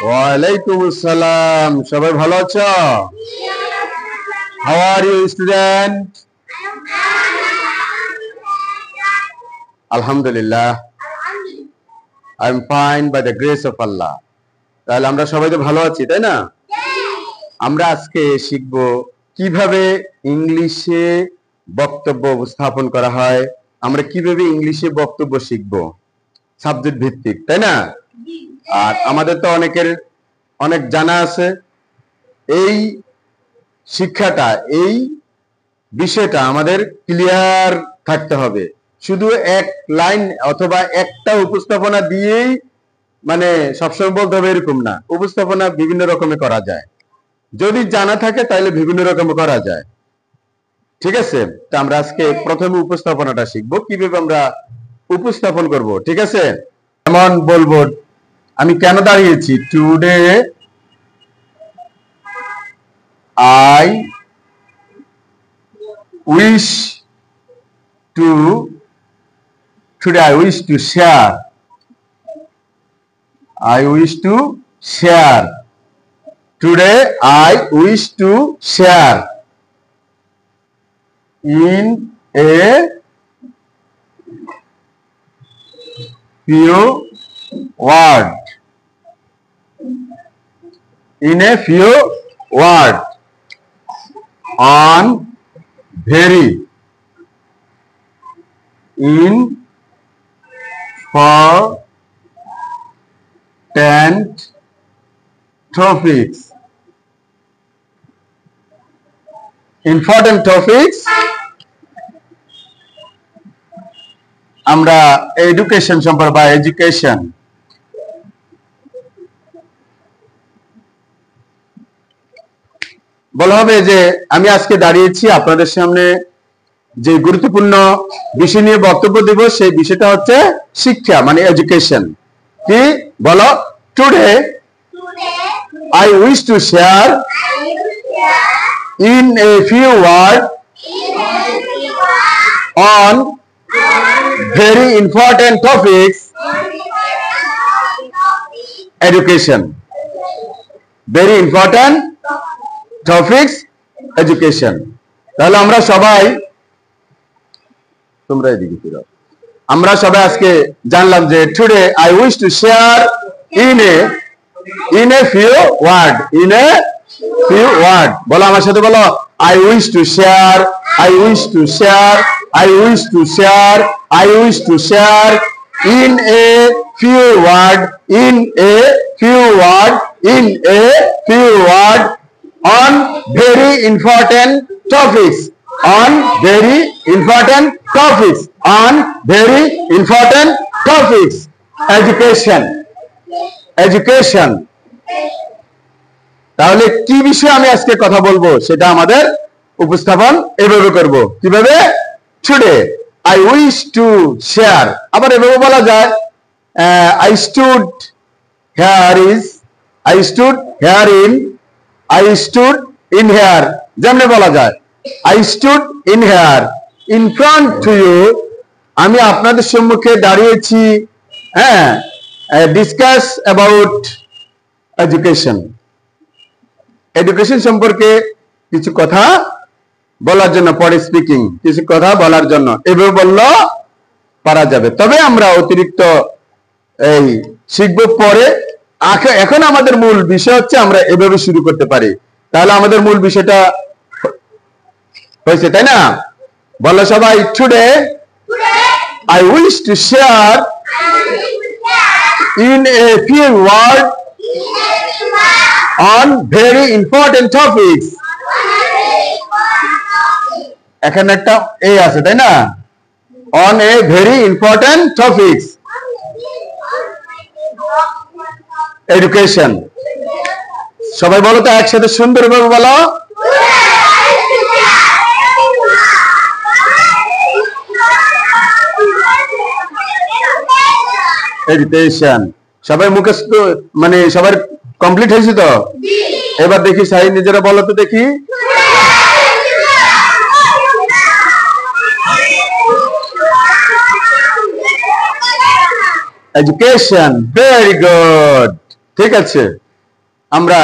ওয়ালাইকুম আসসালাম। সবাই ভালো আছো? How are you student? আলহামদুলিল্লাহ, I am fine by the grace of Allah. তাহলে আমরা সবাই তো ভালো আছি, তাই না? আমরা আজকে শিখব কিভাবে ইংলিশে বক্তব্য উপস্থাপন করা হয়। আমরা কিভাবে ইংলিশে বক্তব্য শিখব, সাবজেক্ট ভিত্তিক, তাই না? আর আমাদের তো অনেকের অনেক জানা আছে। এই শিক্ষাটা, এই বিষয়টা আমাদের ক্লিয়ার থাকতে হবে। শুধু এক লাইন অথবা একটা উপস্থাপনা দিয়েই মানে সবসময় বলতে হবে এরকম না। উপস্থাপনা বিভিন্ন রকমের করা যায়, যদি জানা থাকে তাহলে বিভিন্ন রকম করা যায়। ঠিক আছে, তো আমরা আজকে প্রথমে উপস্থাপনাটা শিখবো, কিভাবে আমরা উপস্থাপন করব। ঠিক আছে, যেমন বলবো আমি কেন দাঁড়িয়েছি, today I wish to share, I wish to share. Today I wish to share in a few words. In a few words on very important topics. Important topics আমরা এডুকেশন সম্পর্কে বা এডুকেশন বলা হবে যে আমি আজকে দাঁড়িয়েছি আপনাদের সামনে যে গুরুত্বপূর্ণ বিষয় নিয়ে বক্তব্য দেব, সেই বিষয়টা হচ্ছে শিক্ষা, মানে এডুকেশন। কি বলো? Today I wish to share in a few words on very important topics education. Very important topics education. তাহলে আমরা সবাই, তোমরা এদিকে ফিরো, আমরা সবাই আজকে জানলাম যে today I wish to share in a few words. In a few words বলো আমার সাথে, বলো I wish to share, I wish to share, I wish to share, I wish to share in a few words, in a few words, in a few words on very important topics, on very important topics, on very important topics education. Education. তাহলে কি বিষয়ে আমি আজকে কথা বলবো সেটা আমাদের উপস্থাপন এভাবে করব। কিভাবে? Today I wish to share. আবার এভাবে বলা যায় I stood here is, I stood here in, I stood in here. যেমন বলা যায় I stood in here in front to you, আমি আপনাদের সম্মুখে দাঁড়িয়েছি, হ্যাঁ, ডিসকাস অ্যাবাউট এডুকেশন। এডুকেশন সম্পর্কে কিছু কথা বলার জন্য, পরে স্পিকিং, কিছু কথা বলার জন্য এভাবে বললেও পারা যাবে। তবে আমরা অতিরিক্ত এই শিখবো পরে। এখন আমাদের মূল বিষয় হচ্ছে আমরা এভাবে শুরু করতে পারি, তাহলে আমাদের মূল বিষয়টা হয়েছে, তাই না? বলো সবাই, today I wish to share in a few words on very important topics. এখানে একটা এ আছে, তাই না? On a very important topics education. সবাই বলো তো একসাথে সুন্দরভাবে বলো, এডুকেশন। সবাই মুখস্থ, মানে সবার কমপ্লিট হয়েছে তো? এবার দেখি সাহি নিজেরা বলো তো দেখি। এডুকেশন, ভেরি গুড, ঠিক আছে। আমরা